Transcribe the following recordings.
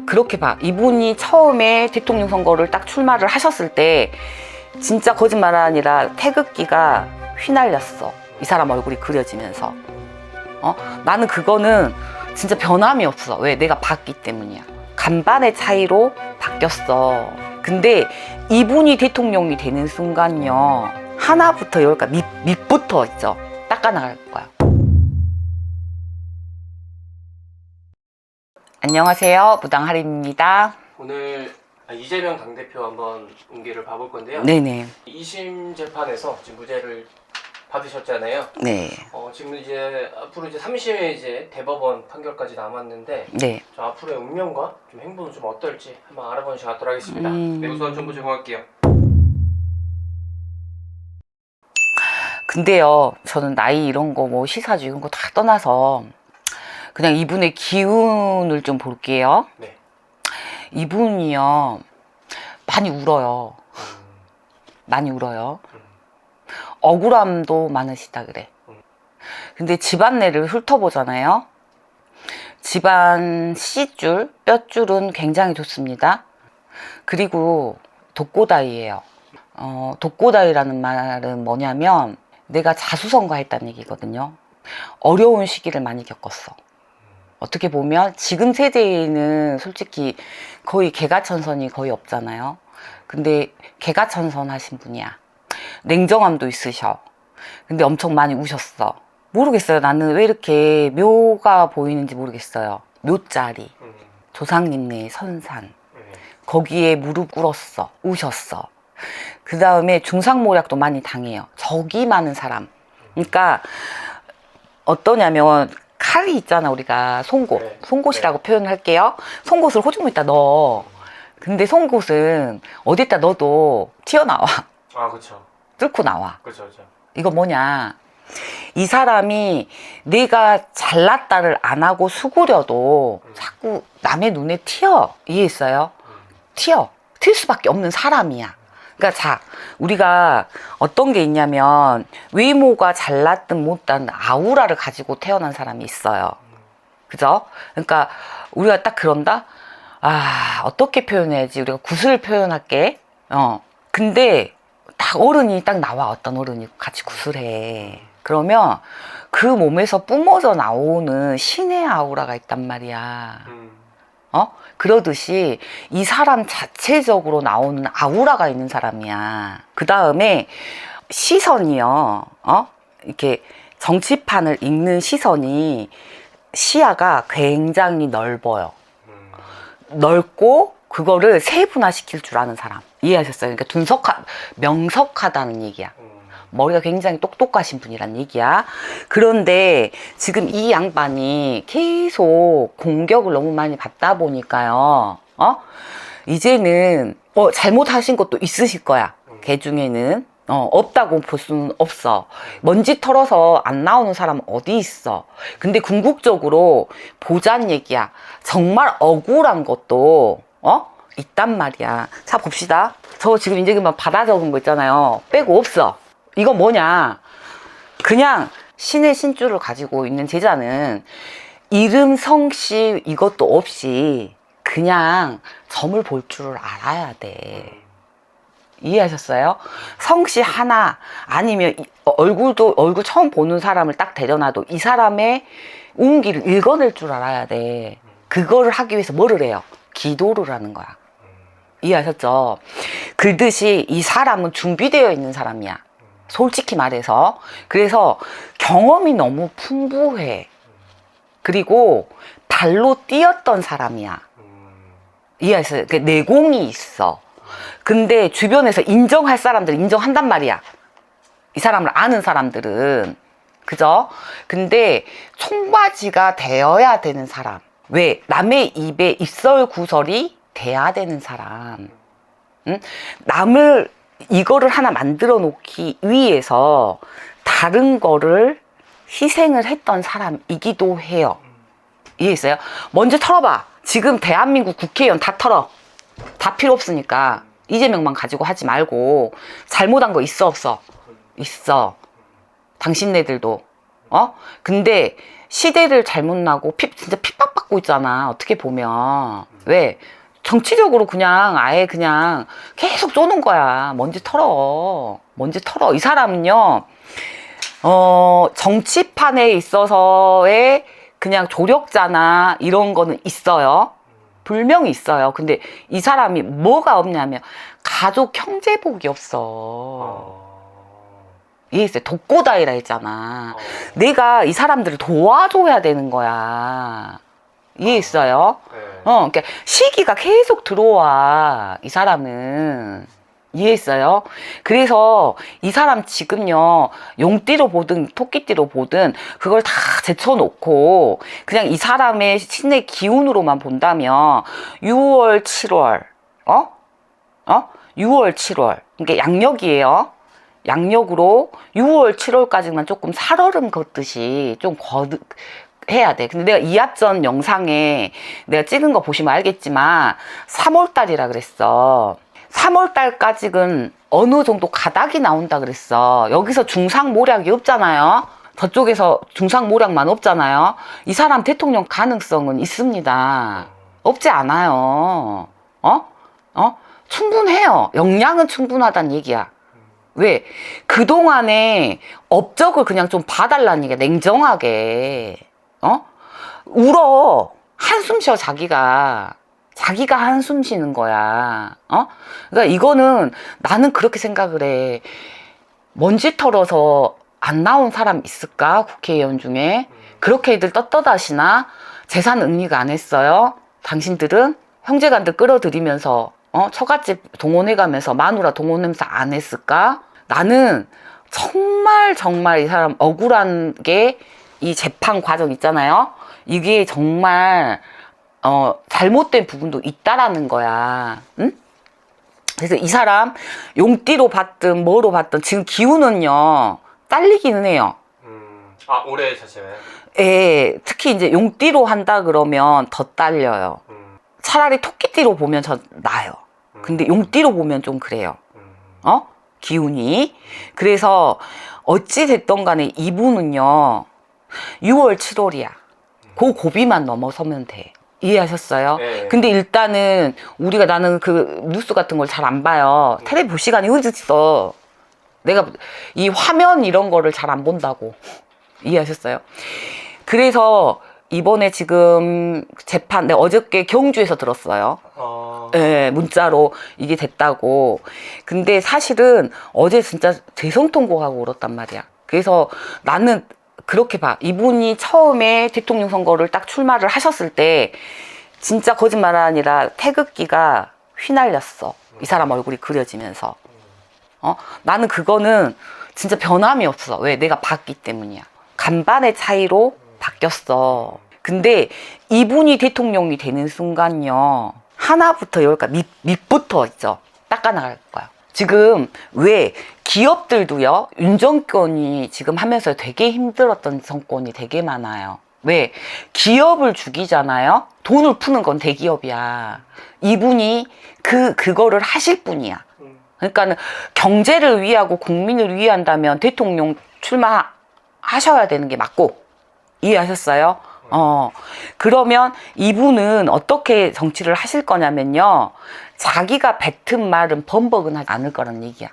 그렇게 봐. 이분이 처음에 대통령 선거를 딱 출마를 하셨을 때 진짜 거짓말 아니라 태극기가 휘날렸어. 이 사람 얼굴이 그려지면서. 나는 그거는 진짜 변함이 없어. 왜? 내가 봤기 때문이야. 간반의 차이로 바뀌었어. 근데 이분이 대통령이 되는 순간요, 하나부터 열까지 밑부터 있죠, 닦아나갈 거야. 안녕하세요, 무당하림입니다. 오늘 이재명 당대표 한번 운기를 봐볼 건데요. 네네. 2심 재판에서 지금 무죄를 받으셨잖아요. 네. 지금 이제 앞으로 이제 3심에 이제 대법원 판결까지 남았는데, 네. 저 앞으로의 운명과 좀 행보는 좀 어떨지 한번 알아보는 시간 갖도록 하겠습니다. 네, 우선 정보 제공할게요. 근데요, 저는 나이 이런 거 뭐 시사주 이런 거 다 떠나서 그냥 이분의 기운을 좀 볼게요. 네. 이분이요, 많이 울어요. 많이 울어요. 억울함도 많으시다 그래. 근데 집안내를 훑어보잖아요. 집안 씨줄, 뼈줄은 굉장히 좋습니다. 그리고 독고다이예요. 독고다이라는 말은 뭐냐면 내가 자수성가했다는 얘기거든요. 어려운 시기를 많이 겪었어. 어떻게 보면 지금 세대에는 솔직히 거의 개가천선이 거의 없잖아요. 근데 개가천선 하신 분이야. 냉정함도 있으셔. 근데 엄청 많이 우셨어. 모르겠어요. 나는 왜 이렇게 묘가 보이는지 모르겠어요. 묘자리, 조상님네 선산, 거기에 무릎 꿇었어. 우셨어. 그 다음에 중상모략도 많이 당해요. 적이 많은 사람. 그러니까 어떠냐면 칼이 있잖아, 우리가 송곳. 네. 송곳이라고 표현할게요. 송곳을 호주머니에다 넣어. 근데 송곳은 어디다 넣어도 튀어나와. 아, 그렇죠. 뚫고 나와. 그렇죠, 그렇죠. 이거 뭐냐, 이 사람이 내가 잘났다를 안 하고 수구려도 자꾸 남의 눈에 튀어. 이해했어요? 튀어. 튈 수밖에 없는 사람이야. 그러니까 자, 우리가 어떤 게 있냐면 외모가 잘났든 못났든 아우라를 가지고 태어난 사람이 있어요. 그죠? 그러니까 우리가 딱 그런다? 아, 어떻게 표현해야지? 우리가 굿을 표현할게. 근데 딱 어른이 딱 나와. 어떤 어른이 같이 굿을 해. 그러면 그 몸에서 뿜어져 나오는 신의 아우라가 있단 말이야. 그러듯이 이 사람 자체적으로 나오는 아우라가 있는 사람이야. 그 다음에 시선이요. 이렇게 정치판을 읽는 시선이, 시야가 굉장히 넓어요. 넓고 그거를 세분화시킬 줄 아는 사람. 이해하셨어요? 그러니까 명석하다는 얘기야. 머리가 굉장히 똑똑하신 분이란 얘기야. 그런데 지금 이 양반이 계속 공격을 너무 많이 받다 보니까요, 이제는 잘못하신 것도 있으실 거야. 걔 중에는 없다고 볼 수는 없어. 먼지 털어서 안 나오는 사람은 어디 있어. 근데 궁극적으로 보자는 얘기야. 정말 억울한 것도 있단 말이야. 자, 봅시다. 저 지금 이제 그만 받아 적은 거 있잖아요. 빼고 없어. 이거 뭐냐, 그냥 신의 신줄을 가지고 있는 제자는 이름 성씨 이것도 없이 그냥 점을 볼 줄을 알아야 돼. 이해하셨어요? 성씨 하나 아니면 얼굴 처음 보는 사람을 딱 데려놔도 이 사람의 운기를 읽어낼 줄 알아야 돼. 그거를 하기 위해서 뭐를 해요? 기도를 하는 거야. 이해하셨죠? 그듯이 이 사람은 준비되어 있는 사람이야. 솔직히 말해서. 그래서 경험이 너무 풍부해. 그리고 발로 뛰었던 사람이야. 이해하셨어요? 내공이 있어. 근데 주변에서 인정할 사람들은 인정한단 말이야. 이 사람을 아는 사람들은. 그죠? 근데 총바지가 되어야 되는 사람. 왜? 남의 입에 입설구설이 돼야 되는 사람. 응? 남을 이거를 하나 만들어 놓기 위해서 다른 거를 희생을 했던 사람이기도 해요. 이해했어요? 먼저 털어봐. 지금 대한민국 국회의원 다 털어. 다 필요 없으니까 이재명만 가지고 하지 말고. 잘못한 거 있어 없어? 있어. 당신네들도. 근데 시대를 잘못 나고 진짜 핍박받고 있잖아. 어떻게 보면. 왜? 정치적으로 그냥 아예 그냥 계속 쪼는 거야. 먼지 털어. 먼지 털어. 이 사람은요, 정치판에 있어서의 그냥 조력자나 이런 거는 있어요. 분명히 있어요. 근데 이 사람이 뭐가 없냐면 가족 형제복이 없어. 이해했어요? 독고다이라 했잖아. 내가 이 사람들을 도와줘야 되는 거야. 이해했어요? 그러니까 시기가 계속 들어와. 이 사람은. 이해했어요? 그래서 이 사람 지금요, 용띠로 보든 토끼띠로 보든 그걸 다 제쳐놓고 그냥 이 사람의 신의 기운으로만 본다면 6월, 7월, 6월, 7월. 그러니까 양력이에요. 양력으로 6월, 7월까지만 조금 살얼음 걷듯이 좀 해야 돼. 근데 내가 이합전 영상에 내가 찍은 거 보시면 알겠지만 3월달이라 그랬어. 3월달까지는 어느 정도 가닥이 나온다 그랬어. 여기서 중상모략이 없잖아요. 저쪽에서 중상모략만 없잖아요. 이 사람 대통령 가능성은 있습니다. 없지 않아요. 충분해요. 역량은 충분하다는 얘기야. 왜? 그동안에 업적을 그냥 좀 봐달라는 얘기야. 냉정하게. 울어. 한숨 쉬어, 자기가 한숨 쉬는 거야. 그러니까 이거는 나는 그렇게 생각을 해. 먼지 털어서 안 나온 사람 있을까? 국회의원 중에. 그렇게 애들 떳떳하시나? 재산 응리가 안 했어요? 당신들은? 형제간들 끌어들이면서 처갓집 동원해가면서 마누라 동원하면서 안 했을까? 나는 정말 이 사람 억울한 게 이 재판 과정 있잖아요. 이게 정말 잘못된 부분도 있다라는 거야. 응? 그래서 이 사람 용띠로 봤든 뭐로 봤든 지금 기운은요 딸리기는 해요. 올해 자체가요? 예, 특히 이제 용띠로 한다 그러면 더 딸려요. 차라리 토끼띠로 보면 저 나아요. 근데 용띠로 보면 좀 그래요. 기운이. 그래서 어찌 됐던 간에 이분은요 6월 7월이야. 그 고비만 넘어서면 돼. 이해하셨어요? 네. 근데 일단은 나는 그 뉴스 같은 걸 잘 안 봐요. 텔레비 볼 시간이 어딨어. 내가 이 화면 이런 거를 잘 안 본다고. 이해하셨어요? 그래서 이번에 지금 재판, 내가 어저께 경주에서 들었어요. 네, 문자로 이게 됐다고. 근데 사실은 어제 진짜 대성통곡하고 울었단 말이야. 그래서 나는 그렇게 봐. 이분이 처음에 대통령 선거를 딱 출마를 하셨을 때 진짜 거짓말 아니라 태극기가 휘날렸어. 이 사람 얼굴이 그려지면서. 나는 그거는 진짜 변함이 없어. 왜? 내가 봤기 때문이야. 간반의 차이로 바뀌었어. 근데 이분이 대통령이 되는 순간요. 하나부터 열까지 밑부터 있죠. 닦아나갈 거야. 지금 왜 기업들도요. 윤 정권이 지금 하면서 되게 힘들었던 정권이 되게 많아요. 왜? 기업을 죽이잖아요. 돈을 푸는 건 대기업이야. 이분이 그거를 하실 분이야. 그러니까는 경제를 위하고 국민을 위한다면 대통령 출마하셔야 되는 게 맞고. 이해하셨어요? 그러면 이분은 어떻게 정치를 하실 거냐면요. 자기가 뱉은 말은 번복은 하지 않을 거라는 얘기야.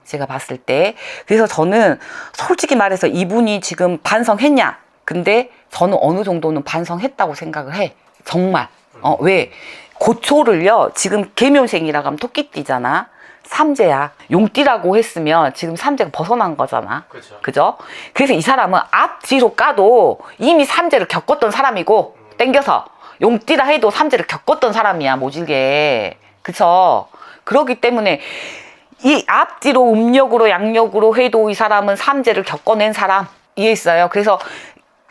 제가 봤을 때. 그래서 저는 솔직히 말해서 이분이 지금 반성했냐? 근데 저는 어느 정도는 반성했다고 생각을 해. 정말. 왜? 고초를요. 지금 계묘생이라고 하면 토끼띠잖아. 삼재야. 용띠라고 했으면 지금 삼재가 벗어난 거잖아. 그죠? 그래서 이 사람은 앞뒤로 까도 이미 삼재를 겪었던 사람이고, 땡겨서 용띠라 해도 삼재를 겪었던 사람이야, 모질게. 그쵸? 그렇기 때문에 이 앞뒤로 음력으로 양력으로 해도 이 사람은 삼재를 겪어낸 사람. 이해했어요? 그래서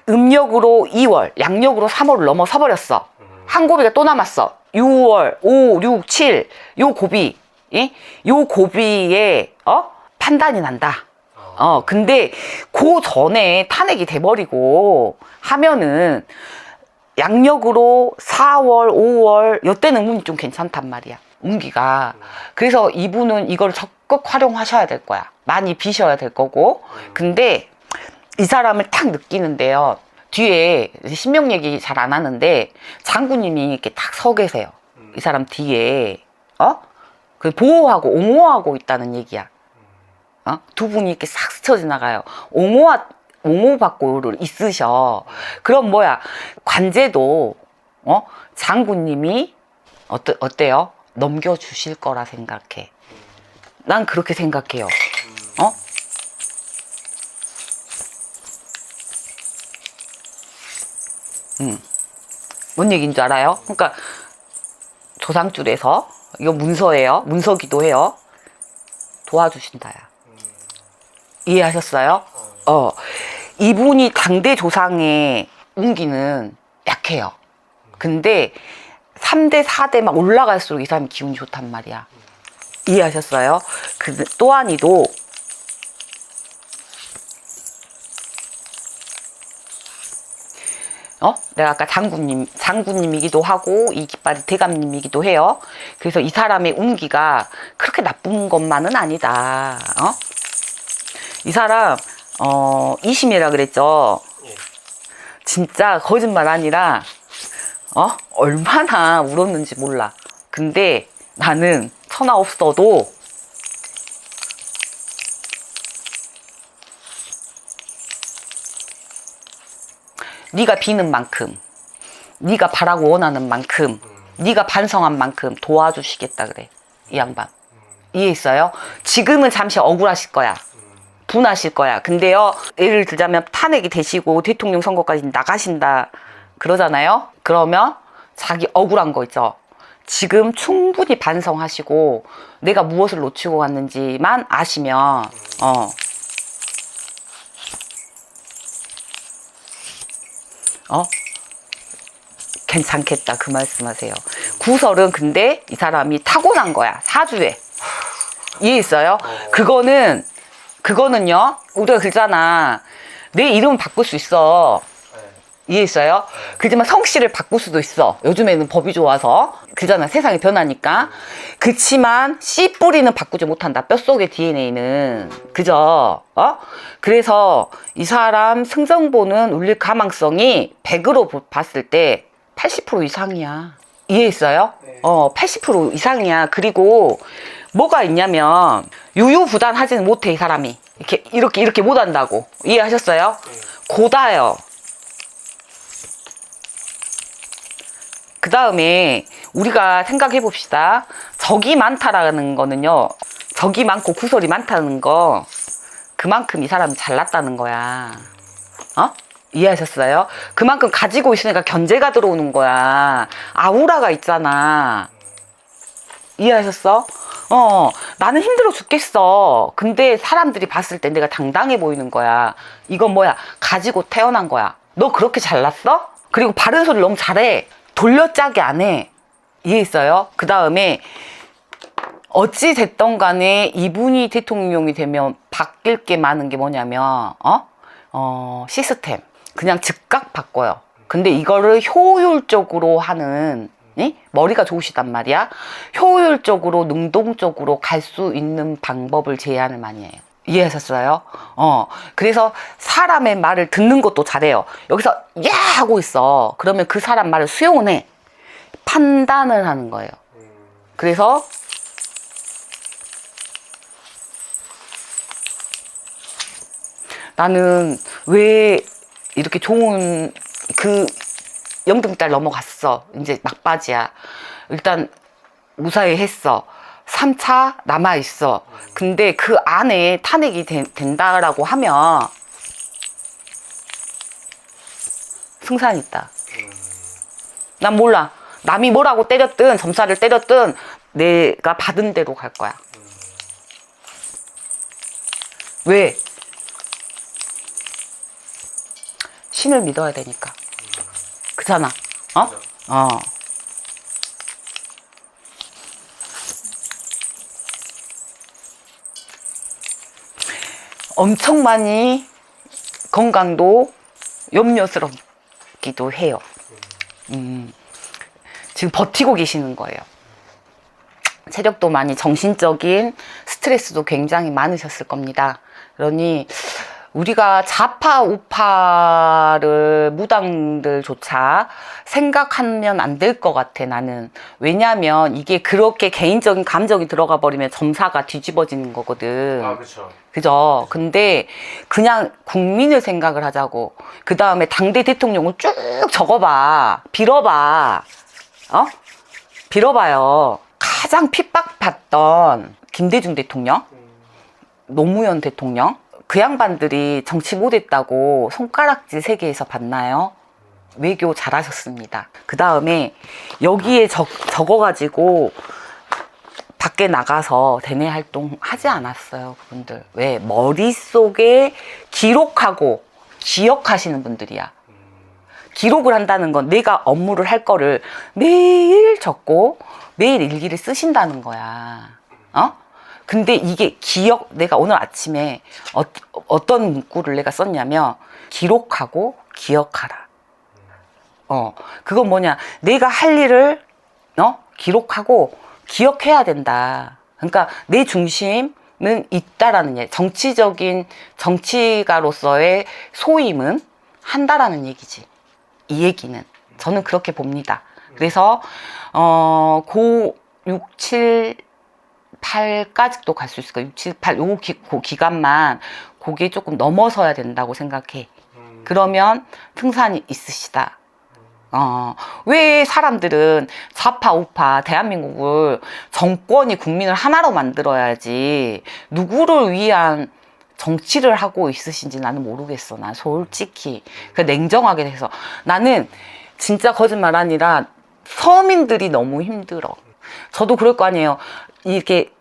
음력으로 2월, 양력으로 3월을 넘어서 버렸어. 한 고비가 또 남았어. 6월, 5, 6, 7, 요 고비. 예? 요 고비에 판단이 난다. 근데 그 전에 탄핵이 돼버리고 하면은 양력으로 4월, 5월 요때는 운이 좀 괜찮단 말이야. 운기가. 그래서 이분은 이걸 적극 활용하셔야 될 거야. 많이 비셔야 될 거고. 근데 이 사람을 딱 느끼는데요. 뒤에 신명 얘기 잘 안 하는데 장군님이 이렇게 딱 서 계세요. 이 사람 뒤에 그 보호하고 옹호하고 있다는 얘기야. 두 분이 이렇게 싹 스쳐 지나가요. 옹호받고 있으셔. 그럼 뭐야? 관제도 장군님이 어때요? 넘겨주실 거라 생각해. 난 그렇게 생각해요. 뭔 얘기인 줄 알아요? 그러니까 조상줄에서 이거 문서예요. 문서기도 해요. 도와주신다야. 이해하셨어요? 이분이 당대 조상의 운기는 약해요. 근데 3대, 4대 막 올라갈수록 이 사람이 기운이 좋단 말이야. 이해하셨어요? 또한이도 내가 아까 장군님이기도 하고 이 깃발이 대감님이기도 해요. 그래서 이 사람의 운기가 그렇게 나쁜 것만은 아니다. 이 사람 이심이라 그랬죠. 진짜 거짓말 아니라 얼마나 울었는지 몰라. 근데 나는 천하 없어도 네가 비는 만큼, 네가 바라고 원하는 만큼, 네가 반성한 만큼 도와주시겠다 그래. 이 양반. 이해했어요? 지금은 잠시 억울하실 거야. 분하실 거야. 근데요, 예를 들자면 탄핵이 되시고 대통령 선거까지 나가신다 그러잖아요. 그러면 자기 억울한 거 있죠. 지금 충분히 반성하시고 내가 무엇을 놓치고 갔는지만 아시면 괜찮겠다 그 말씀하세요. 구설은 근데 이 사람이 타고난 거야. 사주에. 이해했어요? 그거는요 우리가 그러잖아. 내 이름은 바꿀 수 있어. 이해했어요? 그렇지만 성씨를 바꿀 수도 있어. 요즘에는 법이 좋아서. 그잖아. 세상이 변하니까. 그치만 씨 뿌리는 바꾸지 못한다. 뼛속의 DNA는. 그죠? 그래서 이 사람 승정보는 울릴 가망성이 100으로 봤을 때 80% 이상이야. 이해했어요? 네. 80% 이상이야. 그리고 뭐가 있냐면 유유부단하지는 못해 이 사람이. 이렇게 못한다고. 이해하셨어요? 고다요. 그 다음에 우리가 생각해 봅시다. 적이 많다라는 거는요. 적이 많고 구설이 많다는 거 그만큼 이 사람이 잘났다는 거야. 이해하셨어요? 그만큼 가지고 있으니까 견제가 들어오는 거야. 아우라가 있잖아. 이해하셨어? 나는 힘들어 죽겠어. 근데 사람들이 봤을 때 내가 당당해 보이는 거야. 이건 뭐야? 가지고 태어난 거야. 너 그렇게 잘났어? 그리고 바른 소리 너무 잘해. 돌려짜기 안 해. 이해했어요? 그 다음에 어찌 됐던 간에 이분이 대통령이 되면 바뀔 게 많은 게 뭐냐면 시스템 그냥 즉각 바꿔요. 근데 이거를 효율적으로 하는 머리가 좋으시단 말이야. 효율적으로 능동적으로 갈 수 있는 방법을 제안을 많이 해요. 이해하셨어요? 그래서 사람의 말을 듣는 것도 잘해요. 여기서 야 하고 있어. 그러면 그 사람 말을 수용은 해. 판단을 하는 거예요. 그래서 나는 왜 이렇게 좋은 그 영등달 넘어갔어. 이제 막바지야. 일단 무사히 했어. 3차 남아있어. 근데 그 안에 탄핵이 된다라고 하면 승산이 있다. 난 몰라. 남이 뭐라고 때렸든 점사를 때렸든 내가 받은 대로 갈 거야. 왜? 신을 믿어야 되니까. 그잖아. 엄청 많이 건강도 염려스럽기도 해요. 지금 버티고 계시는 거예요. 체력도 많이 정신적인 스트레스도 굉장히 많으셨을 겁니다. 그러니 우리가 좌파 우파를 무당들조차 생각하면 안 될 것 같아 나는. 왜냐면 이게 그렇게 개인적인 감정이 들어가 버리면 점사가 뒤집어지는 거거든. 아, 그렇죠. 그죠? 근데 그냥 국민을 생각을 하자고. 그 다음에 당대 대통령을 쭉 적어봐. 빌어봐. 빌어봐요. 가장 핍박받던 김대중 대통령, 노무현 대통령, 그 양반들이 정치 못했다고 손가락질 세계에서 봤나요? 외교 잘하셨습니다. 그 다음에 여기에 적어가지고 밖에 나가서 대내 활동 하지 않았어요, 그분들. 왜? 머릿속에 기록하고 기억하시는 분들이야. 기록을 한다는 건 내가 업무를 할 거를 매일 적고 매일 일기를 쓰신다는 거야. 근데 이게 내가 오늘 아침에 어떤 문구를 내가 썼냐면, 기록하고 기억하라. 그건 뭐냐. 내가 할 일을, 기록하고 기억해야 된다. 그러니까 내 중심은 있다라는 얘기. 정치가로서의 소임은 한다라는 얘기지. 이 얘기는. 저는 그렇게 봅니다. 그래서, 6, 7, 8까지도 갈 수 있을 거야. 6, 7, 8, 그 기간만 그게 조금 넘어서야 된다고 생각해. 그러면 승산이 있으시다. 왜 사람들은 좌파 우파 대한민국을 정권이 국민을 하나로 만들어야지 누구를 위한 정치를 하고 있으신지 나는 모르겠어. 난 솔직히 냉정하게 해서 나는 진짜 거짓말 아니라 서민들이 너무 힘들어. 저도 그럴 거 아니에요. 이렇게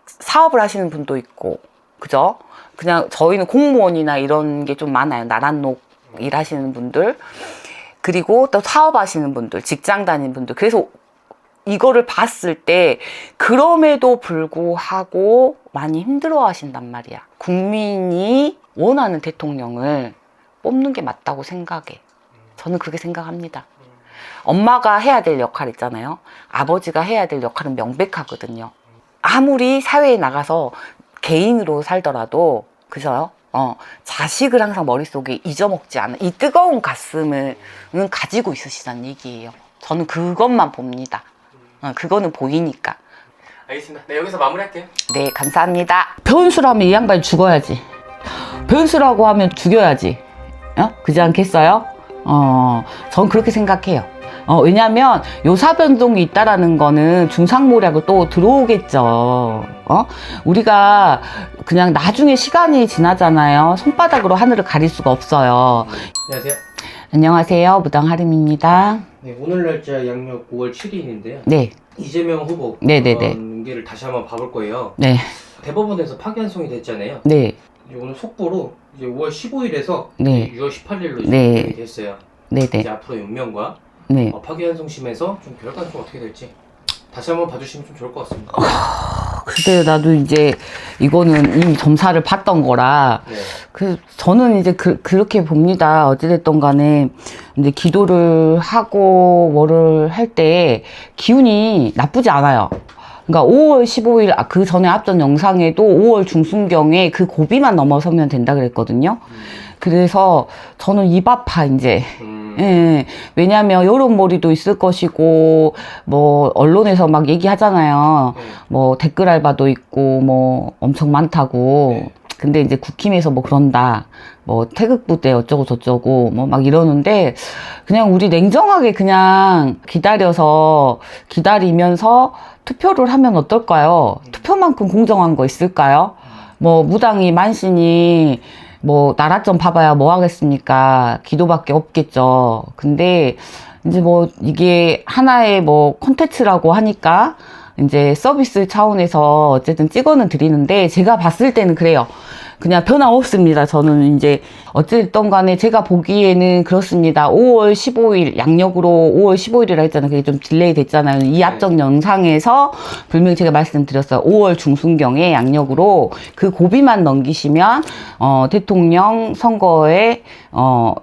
사업을 하시는 분도 있고, 그죠? 그냥 저희는 공무원이나 이런 게 좀 많아요. 나란녹 일하시는 분들, 그리고 또 사업하시는 분들, 직장 다니는 분들. 그래서 이거를 봤을 때 그럼에도 불구하고 많이 힘들어 하신단 말이야. 국민이 원하는 대통령을 뽑는 게 맞다고 생각해. 저는 그렇게 생각합니다. 엄마가 해야 될 역할 있잖아요. 아버지가 해야 될 역할은 명백하거든요. 아무리 사회에 나가서 개인으로 살더라도, 그죠? 자식을 항상 머릿속에 잊어먹지 않은 이 뜨거운 가슴을 가지고 있으시다는 얘기예요. 저는 그것만 봅니다. 그거는 보이니까. 알겠습니다. 네, 여기서 마무리할게요. 네, 감사합니다. 변수라면 이 양반이 죽어야지. 변수라고 하면 죽여야지. 그지 않겠어요? 전 그렇게 생각해요. 왜냐면 요사변동이 있다라는 거는 중상모략을 또 들어오겠죠. 우리가 그냥 나중에 시간이 지나잖아요. 손바닥으로 하늘을 가릴 수가 없어요. 안녕하세요. 안녕하세요. 무당하림입니다. 네, 오늘 날짜 양력 5월 7일인데요. 네. 이재명 후보 네네네. 관계를 다시 한번 봐볼 거예요. 네. 대법원에서 파기환송이 됐잖아요. 네. 이제 오늘 속보로 이제 5월 15일에서 네. 6월 18일로 네. 이제 됐어요. 네네. 이제 앞으로 연명과 네. 파기환송심에서 좀 결과는 좀 어떻게 될지 다시 한번 봐주시면 좀 좋을 것 같습니다. 글쎄요, 나도 이제 이거는 이미 점사를 봤던 거라, 네. 저는 이제 그렇게 봅니다. 어찌됐든 간에 이제 기도를 하고 뭐를 할 때 기운이 나쁘지 않아요. 그러니까 5월 15일, 그 전에 앞전 영상에도 5월 중순경에 그 고비만 넘어서면 된다 그랬거든요. 그래서 저는 이바파 이제. 예, 왜냐면 여론몰이도 있을 것이고, 뭐, 언론에서 막 얘기하잖아요. 뭐, 댓글 알바도 있고, 뭐, 엄청 많다고. 근데 이제 국힘에서 뭐 그런다. 뭐, 태극부대 어쩌고 저쩌고, 뭐 막 이러는데, 그냥 우리 냉정하게 그냥 기다리면서 투표를 하면 어떨까요? 투표만큼 공정한 거 있을까요? 뭐, 무당이, 만신이, 뭐 나라 좀 봐봐야 뭐 하겠습니까? 기도밖에 없겠죠. 근데 이제 뭐 이게 하나의 뭐 콘텐츠라고 하니까 이제 서비스 차원에서 어쨌든 찍어는 드리는데, 제가 봤을 때는 그래요. 그냥 변함없습니다. 저는 이제 어쨌든 간에 제가 보기에는 그렇습니다. 5월 15일 양력으로 5월 15일이라 했잖아요. 그게 좀 딜레이 됐잖아요. 이 앞전 영상에서 분명히 제가 말씀드렸어요. 5월 중순경에 양력으로 그 고비만 넘기시면 대통령 선거에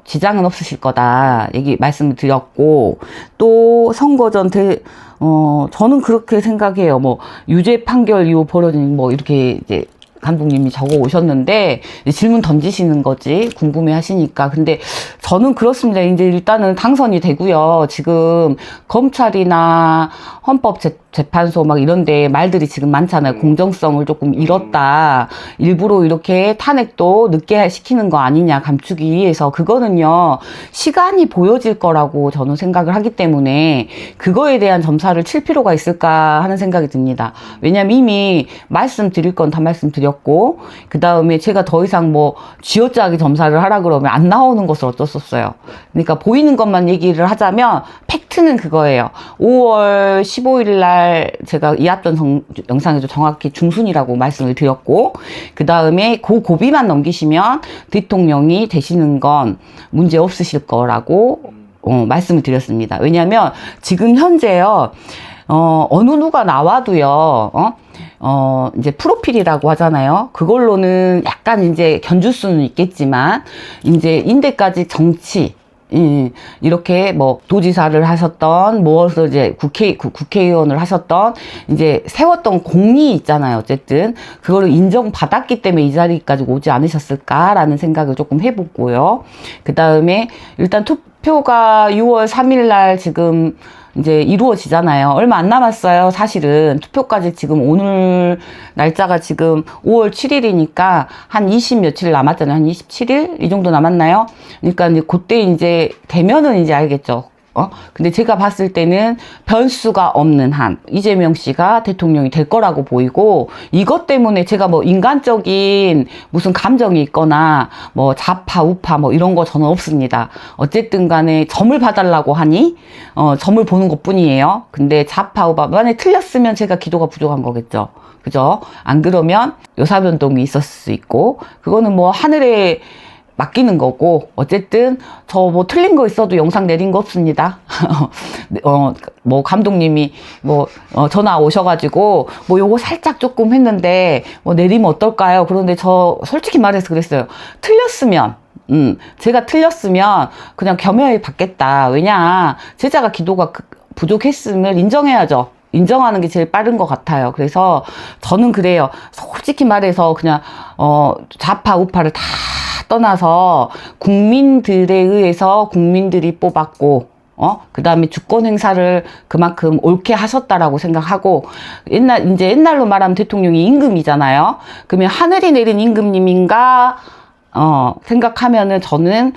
지장은 없으실 거다 말씀을 드렸고, 또 선거 전 저는 그렇게 생각해요. 뭐 유죄 판결 이후 벌어진 뭐 이렇게 이제 감독님이 적어 오셨는데 질문 던지시는 거지 궁금해 하시니까. 근데 저는 그렇습니다. 이제 일단은 당선이 되고요. 지금 검찰이나 헌법재판소 막 이런데 말들이 지금 많잖아요. 공정성을 조금 잃었다. 일부러 이렇게 탄핵도 늦게 시키는 거 아니냐 감추기 위해서. 그거는요 시간이 보여질 거라고 저는 생각을 하기 때문에 그거에 대한 점사를 칠 필요가 있을까 하는 생각이 듭니다. 왜냐면 이미 말씀드릴 건 다 말씀드렸고, 그 다음에 제가 더 이상 뭐 쥐어짜기 점사를 하라 그러면 안 나오는 것을 어쩔 수 없어요. 그러니까 보이는 것만 얘기를 하자면 팩트는 그거예요. 5월 15일 날 제가 이 앞전 영상에도 정확히 중순이라고 말씀을 드렸고, 그 다음에 그 고비만 넘기시면 대통령이 되시는 건 문제 없으실 거라고 말씀을 드렸습니다. 왜냐하면 지금 현재요, 어느 누가 나와도요, 이제 프로필이라고 하잖아요. 그걸로는 약간 이제 견줄 수는 있겠지만, 이제 인대까지 정치, 이렇게 뭐 도지사를 하셨던, 무엇을 이제 국회의원을 하셨던, 이제 세웠던 공이 있잖아요. 어쨌든 그거를 인정받았기 때문에 이 자리까지 오지 않으셨을까라는 생각을 조금 해보고요. 그 다음에 일단 투표가 6월 3일 날 지금 이제 이루어지잖아요. 얼마 안 남았어요. 사실은 투표까지 지금 오늘 날짜가 지금 5월 7일이니까 한 20 며칠 남았잖아요. 한 27일 이 정도 남았나요? 그러니까 이제 그때 이제 되면은 이제 알겠죠. 근데 제가 봤을 때는 변수가 없는 한 이재명 씨가 대통령이 될 거라고 보이고, 이것 때문에 제가 뭐 인간적인 무슨 감정이 있거나 뭐 좌파 우파 뭐 이런 거 저는 없습니다. 어쨌든 간에 점을 봐달라고 하니 점을 보는 것 뿐이에요. 근데 좌파 우파 만약에 틀렸으면 제가 기도가 부족한 거겠죠. 그죠? 안 그러면 요사변동이 있었을 수 있고, 그거는 뭐 하늘에 맡기는 거고, 어쨌든 저 뭐 틀린 거 있어도 영상 내린 거 없습니다. 뭐 감독님이 뭐 전화 오셔가지고 뭐 요거 살짝 조금 했는데 뭐 내리면 어떨까요? 그런데 저 솔직히 말해서 그랬어요. 틀렸으면 제가 틀렸으면 그냥 겸허히 받겠다. 왜냐, 제자가 기도가 부족했음을 인정해야죠. 인정하는 게 제일 빠른 것 같아요. 그래서 저는 그래요. 솔직히 말해서 그냥 좌파 우파를 다 떠나서 국민들에 의해서 국민들이 뽑았고, 그 다음에 주권 행사를 그만큼 옳게 하셨다라고 생각하고, 이제 옛날로 말하면 대통령이 임금이잖아요. 그러면 하늘이 내린 임금님인가, 생각하면은 저는,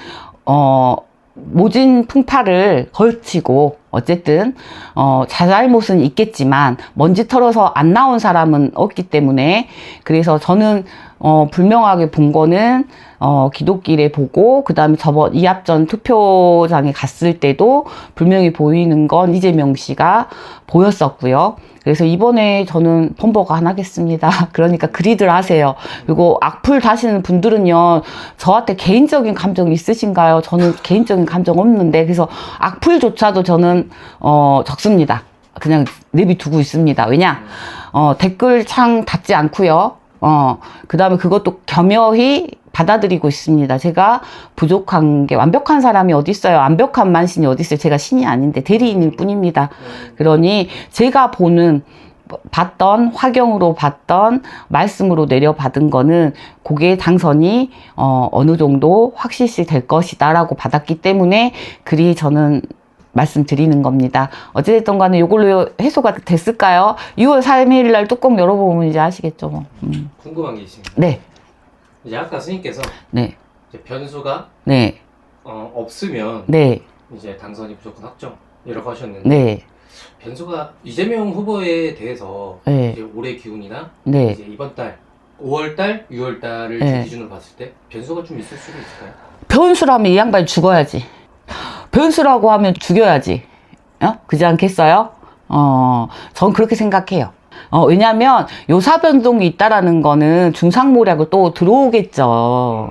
모진 풍파를 걸치고, 어쨌든 자잘못은 있겠지만 먼지 털어서 안 나온 사람은 없기 때문에, 그래서 저는 불명하게 본 거는 기도길에 보고, 그 다음에 저번 이합전 투표장에 갔을 때도 분명히 보이는 건 이재명 씨가 보였었고요. 그래서 이번에 저는 펌버가 안 하겠습니다. 그러니까 그리들 하세요. 그리고 악플 다시는 분들은요, 저한테 개인적인 감정이 있으신가요? 저는 개인적인 감정 없는데, 그래서 악플조차도 저는 적습니다. 그냥 내비두고 있습니다. 왜냐, 댓글창 닫지 않고요. 그 다음에 그것도 겸허히 받아들이고 있습니다. 제가 부족한 게, 완벽한 사람이 어디 있어요? 완벽한 만신이 어디 있어요? 제가 신이 아닌데 대리인일 뿐입니다. 그러니 제가 봤던, 화경으로 봤던, 말씀으로 내려받은 거는 그게 당선이 어느 정도 확실시 될 것이다라고 받았기 때문에 그리 저는 말씀드리는 겁니다. 어찌됐든 간에 이걸로 해소가 됐을까요? 6월 3일 날 뚜껑 열어보면 이제 아시겠죠. 뭐. 궁금한 게 있습니다. 네. 이제 아까 스님께서 네. 이제 변수가 네. 없으면 네. 이제 당선이 무조건 확정이라고 하셨는데, 네. 변수가 이재명 후보에 대해서 네. 이제 올해 기운이나 네. 이제 이번 달 5월 달, 6월 달을 네. 기준으로 봤을 때 변수가 좀 있을 수도 있을까요? 변수라면 이 양반이 죽어야지. 변수라고 하면 죽여야지. 그지 않겠어요? 전 그렇게 생각해요. 왜냐면 요사변동이 있다라는 거는 중상모략을 또 들어오겠죠.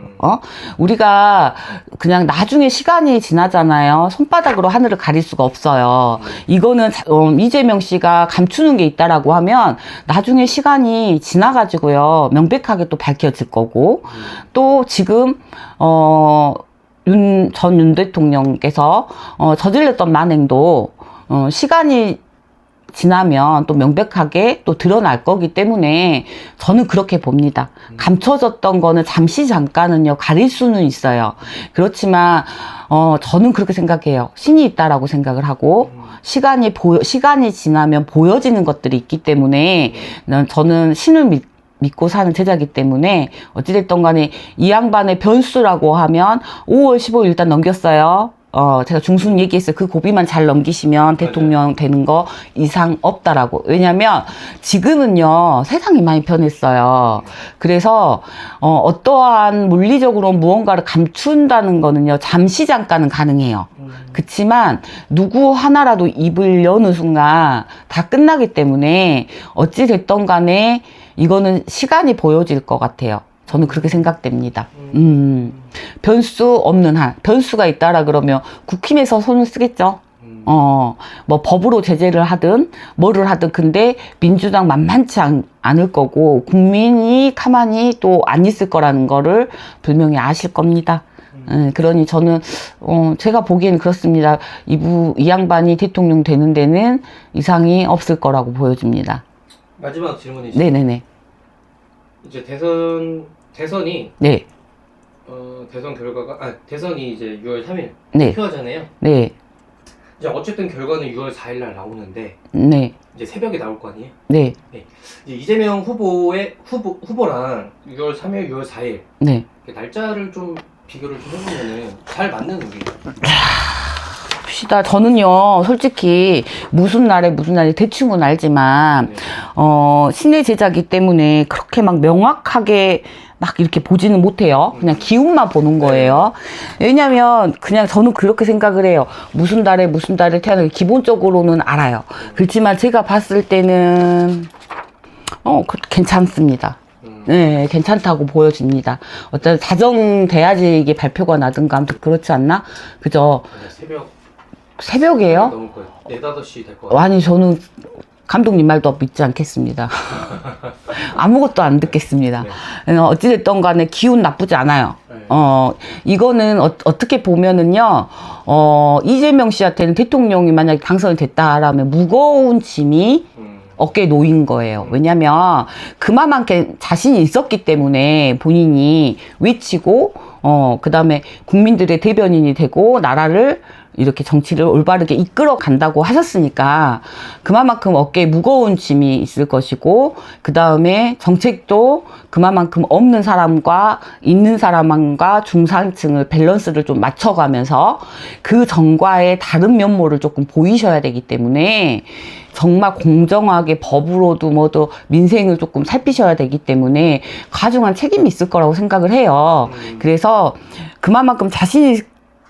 우리가 그냥 나중에 시간이 지나잖아요. 손바닥으로 하늘을 가릴 수가 없어요. 이거는 이재명 씨가 감추는 게 있다라고 하면 나중에 시간이 지나가지고요, 명백하게 또 밝혀질 거고, 또 지금 윤 대통령께서 저질렀던 만행도 시간이 지나면 또 명백하게 또 드러날 거기 때문에 저는 그렇게 봅니다. 감춰졌던 거는 잠시 잠깐은요, 가릴 수는 있어요. 그렇지만, 저는 그렇게 생각해요. 신이 있다라고 생각을 하고, 시간이 지나면 보여지는 것들이 있기 때문에, 저는 신을 믿고 사는 제자이기 때문에, 어찌됐든 간에 이 양반의 변수라고 하면 5월 15일 일단 넘겼어요. 제가 중순 얘기했어요. 그 고비만 잘 넘기시면 대통령 되는 거 이상 없다라고. 왜냐면 지금은요, 세상이 많이 변했어요. 그래서, 어떠한 물리적으로 무언가를 감춘다는 거는요, 잠시 잠깐은 가능해요. 그치만, 누구 하나라도 입을 여는 순간 다 끝나기 때문에, 어찌됐던 간에 이거는 시간이 보여질 것 같아요. 저는 그렇게 생각됩니다. 변수 없는 한. 변수가 있다라 그러면 국힘에서 손을 쓰겠죠. 뭐 법으로 제재를 하든 뭐를 하든. 근데 민주당 만만치 않을 거고 국민이 가만히 또 안 있을 거라는 거를 분명히 아실 겁니다. 그러니 저는 제가 보기에는 그렇습니다. 이 양반이 대통령 되는 데는 이상이 없을 거라고 보여집니다. 마지막 질문이시죠? 네네네. 이제 대선이 네. 대선 결과가 대선이 이제 6월 3일 네. 투표하잖아요. 네. 이제 어쨌든 결과는 6월 4일 날 나오는데 네. 이제 새벽에 나올 거 아니에요? 네. 이제 이재명 후보랑 6월 3일, 6월 4일 네. 날짜를 좀 비교를 좀 해보면은 잘 맞는 우리. 봅시다. 저는요, 솔직히 무슨 날에 대충은 알지만 신의 제자기 때문에 그렇게 막 명확하게 막 이렇게 보지는 못해요. 그냥 기운만 보는 거예요. 왜냐면 그냥 저는 그렇게 생각을 해요. 무슨 달에 태어나기 기본적으로는 알아요. 그렇지만 제가 봤을 때는 괜찮습니다. 네, 괜찮다고 보여집니다. 어떤 사정돼야지 이게 발표가 나든가 아무튼 그렇지 않나? 그죠? 새벽이에요? 넘을 거예요. 4, 5시 될 것 같아요. 아니, 저는 감독님 말도 믿지 않겠습니다. 아무것도 안 듣겠습니다. 네. 어찌됐든 간에 기운 나쁘지 않아요. 네. 이거는 어떻게 보면은요, 이재명 씨한테는 대통령이 만약에 당선이 됐다라면 무거운 짐이 어깨에 놓인 거예요. 왜냐면 그만큼 자신이 있었기 때문에 본인이 외치고, 그 다음에 국민들의 대변인이 되고 나라를 이렇게 정치를 올바르게 이끌어 간다고 하셨으니까 그만큼 어깨에 무거운 짐이 있을 것이고, 그 다음에 정책도 그만큼 없는 사람과 있는 사람과 중산층을 밸런스를 좀 맞춰가면서 그 정과의 다른 면모를 조금 보이셔야 되기 때문에 정말 공정하게 법으로도 뭐도 민생을 조금 살피셔야 되기 때문에 가중한 책임이 있을 거라고 생각을 해요. 그래서 그만큼 자신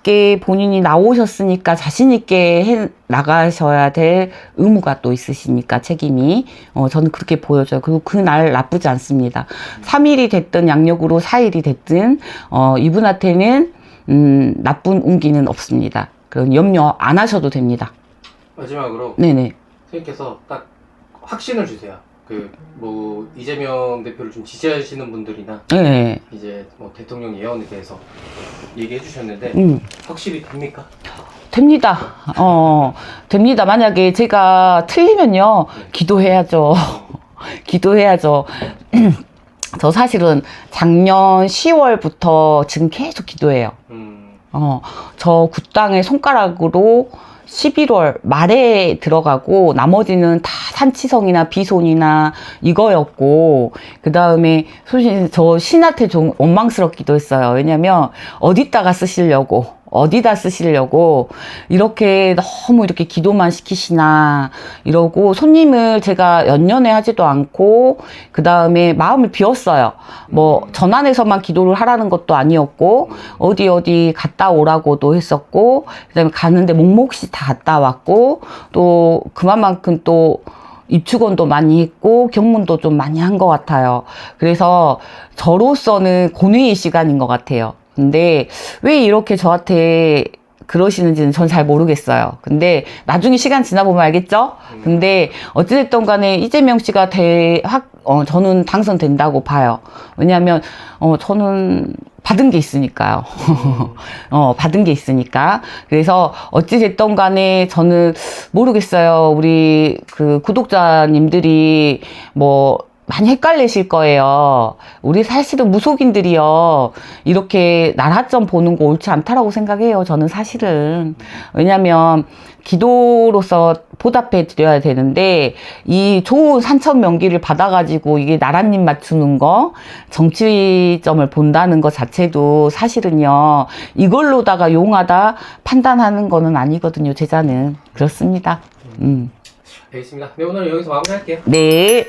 있게 본인이 나오셨으니까 자신 있게 해 나가셔야 될 의무가 또 있으시니까 책임이 저는 그렇게 보여져요. 그리고 그날 나쁘지 않습니다. 3일이 됐든 양력으로 4일이 됐든 이분한테는 나쁜 운기는 없습니다. 그럼 염려 안 하셔도 됩니다. 마지막으로 네네. 선생님께서 딱 확신을 주세요. 뭐 이재명 대표를 좀 지지하시는 분들이나 네. 이제 뭐 대통령 예언에 대해서 얘기해 주셨는데 확실히 됩니까? 됩니다. 됩니다. 만약에 제가 틀리면요, 기도해야죠. 기도해야죠. 저 사실은 작년 10월부터 지금 계속 기도해요. 저 굿당의 손가락으로 11월 말에 들어가고 나머지는 다 산치성이나 비손이나 이거였고, 그 다음에 저 신한테 좀 원망스럽기도 했어요. 왜냐면 어디다 쓰시려고 이렇게 너무 이렇게 기도만 시키시나 이러고, 손님을 제가 연년에 하지도 않고 그 다음에 마음을 비웠어요. 뭐 전환해서만 기도를 하라는 것도 아니었고 어디 갔다 오라고도 했었고, 그 다음에 가는데 몫몫이 다 갔다 왔고, 또 그만큼 또 입축원도 많이 했고 경문도 좀 많이 한 것 같아요. 그래서 저로서는 고뇌의 시간인 것 같아요. 근데 왜 이렇게 저한테 그러시는지는 전 잘 모르겠어요. 근데 나중에 시간 지나보면 알겠죠? 근데 어찌됐든 간에 이재명 씨가 저는 당선된다고 봐요. 왜냐하면 저는 받은 게 있으니까요. 받은 게 있으니까. 그래서 어찌됐든 간에 저는 모르겠어요. 우리 그 구독자님들이 뭐 많이 헷갈리실 거예요. 우리 사실은 무속인들이요. 이렇게 날하점 보는 거 옳지 않다라고 생각해요. 저는 사실은. 왜냐면 기도로서 보답해 드려야 되는데 이 좋은 산천 명기를 받아가지고 이게 나랏잎 맞추는 거 정치점을 본다는 것 자체도 사실은요. 이걸로다가 용하다 판단하는 거는 아니거든요. 제자는. 그렇습니다. 알겠습니다. 네, 오늘 여기서 마무리할게요. 네.